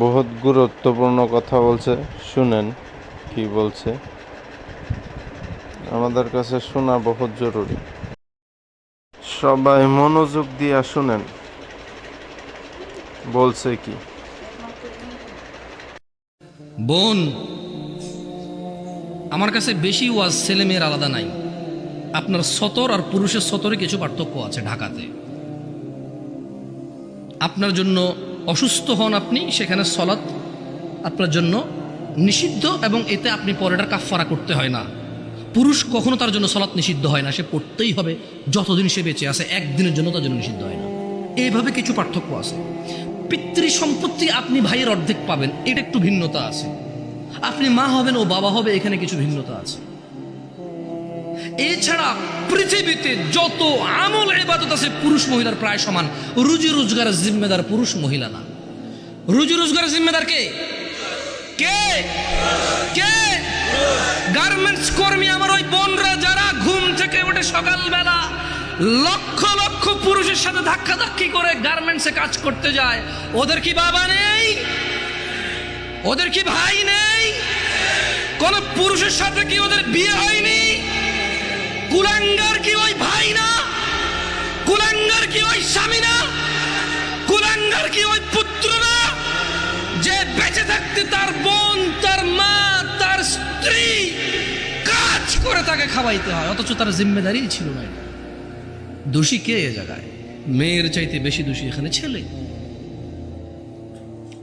বহুত গুরুত্বপূর্ণ কথা বলছে, শুনেন কি বলছে। আমাদের কাছে শোনা বহুত জরুরি। সবাই মনোযোগ দিয়া শুনেন বলছে কি। বোন, আমার কাছে বেশি ওয়াজ ছেলে মেয়ের আলাদা নাই। আপনার সতর আর পুরুষের সতরে কিছু পার্থক্য আছে। ঢাকাতে আপনার জন্য অসুস্থ হন আপনি, সেখানে সলাৎ আপনার জন্য নিষিদ্ধ এবং এতে আপনি পরেটার কাফফারা করতে হয় না। পুরুষ কখনো তার জন্য সলাৎ নিষিদ্ধ হয় না, সে পড়তেই হবে যতদিন সে বেঁচে আছে, একদিনের জন্য তার জন্য নিষিদ্ধ হয় না। এইভাবে কিছু পার্থক্য আছে। পিতৃ সম্পত্তি আপনি ভাইয়ের অর্ধেক পাবেন, এটা একটু ভিন্নতা আছে। আপনি মা হবেন ও বাবা হবে, এখানে কিছু ভিন্নতা আছে। এছাড়া পৃথিবীতে যত আমল ইবাদত আছে পুরুষ মহিলার প্রায় সমান। রুজি রোজগারের জিম্মেদার পুরুষ, মহিলা না। রুজি রোজগারের জিম্মেদার কে? কে কে? গার্মেন্টস কর্মী আমার ওই বোনরা যারা ঘুম থেকে উঠে সকালবেলা লক্ষ লক্ষ পুরুষের সাথে ধাক্কাধাক্কি করে গার্মেন্টসে কাজ করতে যায়, ওদের কি বাবা নেই? ওদের কি ভাই নেই? কোন পুরুষের সাথে কি ওদের বিয়ে হয়নি? কুলাঙ্গার কি ওই ভাই না? কুলাঙ্গার কি ওই স্বামী না? কুলাঙ্গার কি ওই পুত্র না? যে বেঁচে থাকতে তার বোন, তার মা, তার স্ত্রী কাজ করে তাকে খাওয়াইতে হয়, অথচ তার জিম্মেদারি ছিল না। দোষী কে এ জায়গায়? মেয়ের চাইতে বেশি দোষী এখানে ছেলে।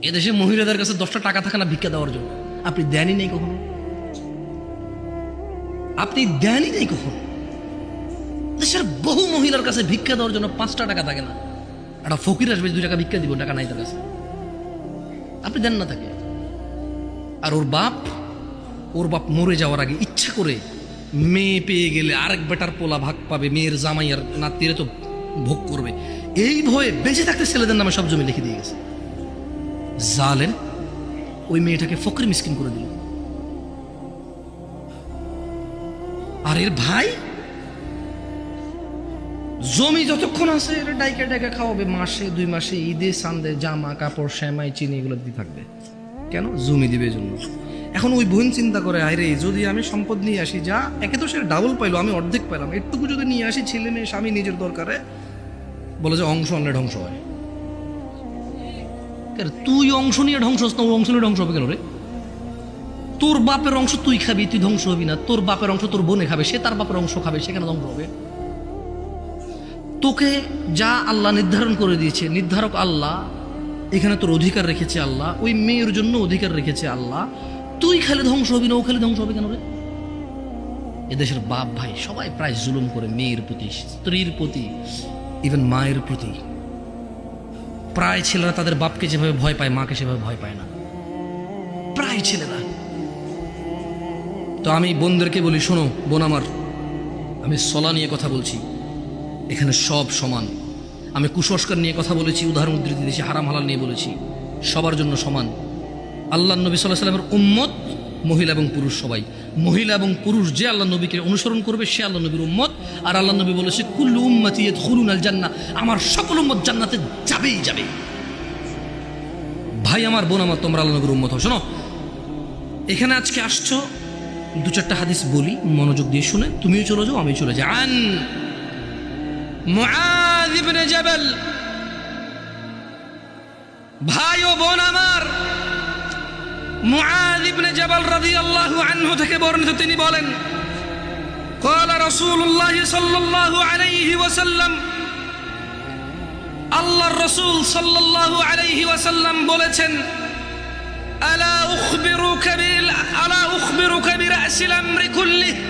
এদেশে মহিলাদের কাছে 10টা টাকা থাকে না ভিক্ষা দেওয়ার জন্য? আপনি দেনই নেই কখনো? আপনি দেনই নেই কখনো? দেশের বহু মহিলার কাছে ভিক্ষা দেওয়ার জন্য 5টা টাকা থাকে না। একটা ফকির আসবে 2 টাকা ভিক্ষা দিব, টাকা নাই তার কাছে, আপনি দেন না তাকে। আর ওর বাপ মরে যাওয়ার আগে ইচ্ছা করে মেয়ে পেয়ে গেলে আরেক বেটার পোলা ভাগ পাবে, মেয়ের জামাই আর নাতিরে তো ভোগ করবে, এই ভয়ে বেঁচে থাকতে ছেলেদের নামে সব জমি লিখে দিয়ে গেছে। জালেম ওই মেয়েটাকে ফকির মিসকিন করে দিল। আর এর ভাই জমি যতক্ষণ আছে এটা ডাইকা ডাইকা খাওয়াবে, মাসে 2 মাসে ঈদে সান্দে জামা কাপড় সেমাই চিনি এগুলো দিয়ে থাকবে। কেন? জমি দিবে জন্য। এখন ওই বোন চিন্তা করে, আরে যদি আমি সম্পদ নিয়ে আসি, যা একে তো সে ডাবল পাইলো, আমি অর্ধেক পাইলাম, একটুকু যদি নিয়ে আসি, ছেলে মেয়ে স্বামী নিজের দরকারে, বলে যে অংশ আনলে ধ্বংস হয়। তুই অংশ নিয়ে ধ্বংস হস না, ওই অংশ নিয়ে ধ্বংস হবে কেন রে? তোর বাপের অংশ তুই খাবি, তুই ধ্বংস হবি না। তোর বাপের অংশ তোর বোনে খাবে, সে তার বাপের অংশ খাবে, সেখানে ধ্বংস হবে। তোকে যা আল্লাহ নির্ধারণ করে দিয়েছে, নির্ধারক আল্লাহ, এখানে তোর অধিকার রেখেছে আল্লাহ, ওই মেয়ের জন্য অধিকার রেখেছে আল্লাহ। তুই খালি ধ্বংস হবি না, ও খালি ধ্বংস হবে কেন রে? এদেশের বাপ ভাই সবাই প্রায় জুলুম করে মেয়ের প্রতি, স্ত্রীর প্রতি, ইভেন মায়ের প্রতি। প্রায় ছেলেরা তাদের বাপকে যেভাবে ভয় পায়, মাকে সেভাবে ভয় পায় না, প্রায় ছেলেরা। তো আমি বোনদেরকে বলি, শোনো বোন আমার, আমি সলা নিয়ে কথা বলছি, এখানে সব সমান। আমি কুসংস্কার নিয়ে কথা বলেছি, উদাহরণ উদ্ধৃতি দিয়েছি, হারাম হালাল নিয়ে বলেছি, সবার জন্য সমান। আল্লাহ নবী সাল্লাল্লাহু আলাইহি ওয়াসাল্লামের উম্মত মহিলা এবং পুরুষ সবাই। মহিলা এবং পুরুষ যে আল্লাহ নবীকে অনুসরণ করবে সে আল্লাহ নবীর উম্মত। আর আল্লাহ নবী বলেছে, কুল্লু উম্মতি ইয়াদখুলুনাল জান্নাহ, আমার সকল উম্মত জান্নাতে যাবেই যাবে। ভাই আমার, বোন আমার, তোমরা আল্লাহ নবীর উম্মত হও। শোনো, এখানে আজকে আসছো, 2-4টা হাদিস বলি, মনোযোগ দিয়ে শুনে তুমিও চলে যাও, আমিও চলে যাই। আন মুআয ইবনে জাবাল, ভাই ও বোন আমার, মুআয ইবনে জাবাল রাদিয়াল্লাহু আনহু থেকে বর্ণিত, তিনি বলেন, ক্বালা রাসূলুল্লাহ সাল্লাল্লাহু আলাইহি ওয়াসাল্লাম, আল্লাহর রাসূল সাল্লাল্লাহু আলাইহি ওয়াসাল্লাম বলেছেন, আলা উখবিরুকা বিরাসিল আমরি কুল্লিহি,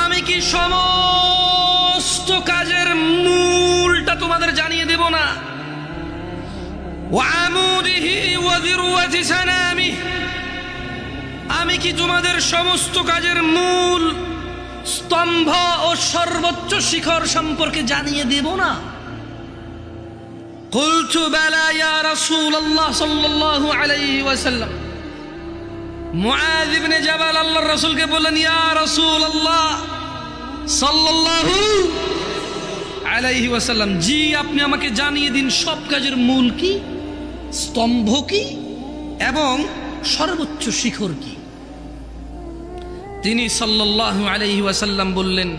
আমি কি সমস্ত কাজের মূলটা তোমাদের জানিয়ে দেব না? ওয়া আমুদিহি ওয়া যিরওয়াতি সানামিহি, আমি কি তোমাদের সমস্ত কাজের মূল, স্তম্ভ ও সর্বোচ্চ শিখর সম্পর্কে জানিয়ে দেব না? কুলতু বালা ইয়া রাসূলুল্লাহ সাল্লাল্লাহু আলাইহি ওয়াসাল্লাম। মুআয ইবনে জাবাল আল্লাহর রাসূলকে বললেন, ইয়া রাসূলুল্লাহ সাল্লাল্লাহু আলাইহি ওয়াসাল্লাম, জি আপনি আমাকে জানিয়ে দিন সব কাজের মূল কি, স্তম্ভ কি এবং সর্বোচ্চ শিখর কি? তিনি সাল্লাল্লাহু আলাইহি ওয়াসাল্লাম বললেন,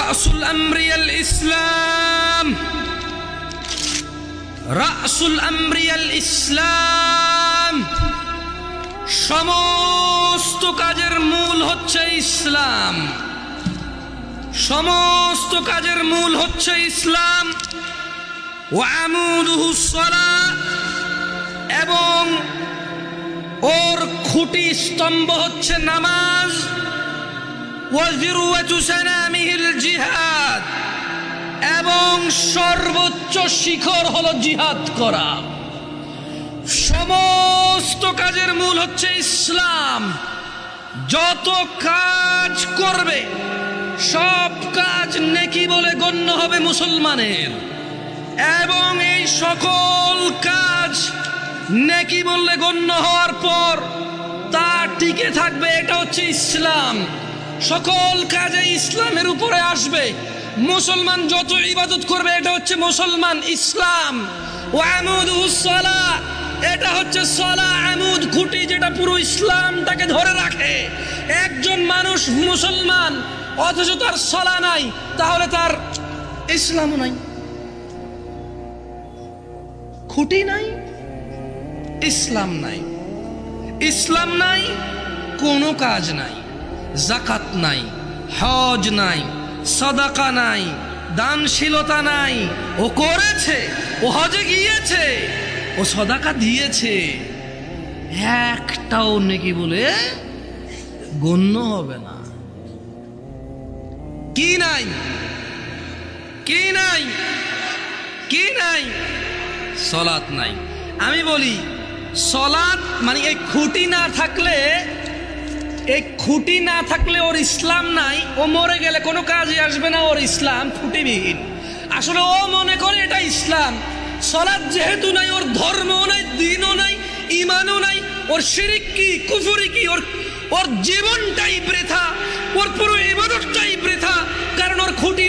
রাসুল আমরিয়াল ইসলাম, রাসুল আমরিয়াল ইসলাম, সমস্ত কাজের মূল হচ্ছে ইসলাম, সমস্ত কাজের মূল হচ্ছে ইসলাম। ওয়া আমুদুহুস সালাহ, এবং ওর খুঁটি স্তম্ভ হচ্ছে নামাজ। ওয়া যিরওয়াতু সানামিহিল জিহাদ, এবং সর্বোচ্চ শিখর হলো জিহাদ করা। সমস্ত কাজের মূল হচ্ছে ইসলাম। যত কাজ করবে সব কাজ নেকি বলে গণ্য হবে মুসলমানের, এবং এই সকল কাজ নেকি বললে গণ্য হওয়ার পর তা টিকে থাকবে। এটা হচ্ছে ইসলাম। সকল কাজে ইসলামের উপরে আসবে। মুসলমান যত ইবাদত করবে এটা হচ্ছে মুসলমান, ইসলাম। ওয়া আমুদুহুস সালাহ, এটা হচ্ছে সালাহ, আমুদ খুঁটি, যেটা পুরো ইসলামটাকে ধরে রাখে। একজন মানুষ মুসলমান অথচ তার সালাহ নাই, তাহলে তার ইসলামও নাই। খুঁটি নাই, ইসলাম নাই, ইসলাম নাই, কোনো কাজ নাই। যাকাত নাই, হজ নাই, সাদাকা নাই, দানশীলতা নাই। ও করেছে, ও হজে গিয়েছে, ও সাদাকা দিয়েছে, একটাও নেকি বলে গণ্য হবে না। কি নাই? কি নাই? কি নাই? সলাত নাই। আমি বলি সলাত মানে এই খুঁটি না থাকলে, এই খুঁটি না থাকলে ওর ইসলাম নাই। ও মরে গেলে কোনো কাজে আসবে না, ওর ইসলাম খুঁটিবিহীন। আসলে ও মনে করে এটা ইসলাম। সলাত যেহেতু নাই, ওর ধর্মও নাই, দ্বীনও নাই, ঈমানও নাই। ওর শিরক কি, কুফরি কি, ওর জীবনটাই বৃথা, ওর পুরো ইবাদতটাই বৃথা, কারণ ওর খুঁটি